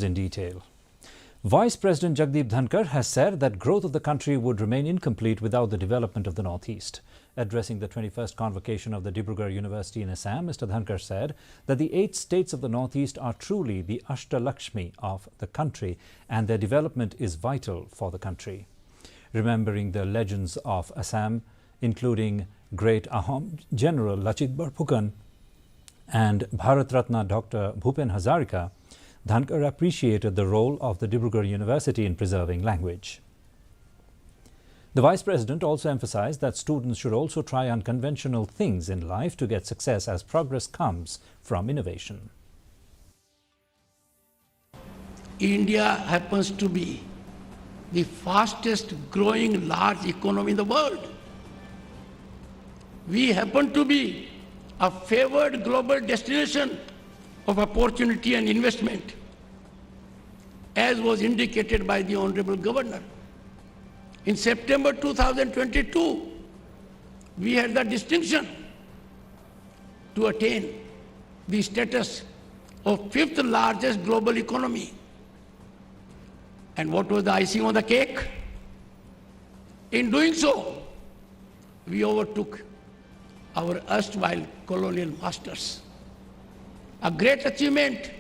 In detail. Vice President Jagdeep Dhankar has said that growth of the country would remain incomplete without the development of the Northeast. Addressing the 21st convocation of the Dibrugarh University in Assam, Mr. Dhankar said that the 8 states of the Northeast are truly the Ashtalakshmi of the country and their development is vital for the country. Remembering the legends of Assam, including great Ahom General Lachit Borphukan and Bharat Ratna Dr. Bhupen Hazarika, Dhankar appreciated the role of the Dibrugarh University in preserving language. The Vice President also emphasized that students should also try unconventional things in life to get success, as progress comes from innovation. India happens to be the fastest growing large economy in the world. We happen to be a favored global destination of opportunity and investment, as was indicated by the Honorable Governor. In September 2022, we had the distinction to attain the status of 5th largest global economy. And what was the icing on the cake? In doing so, we overtook our erstwhile colonial masters. A great achievement,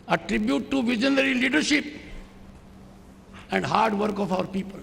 a tribute to visionary leadership and hard work of our people.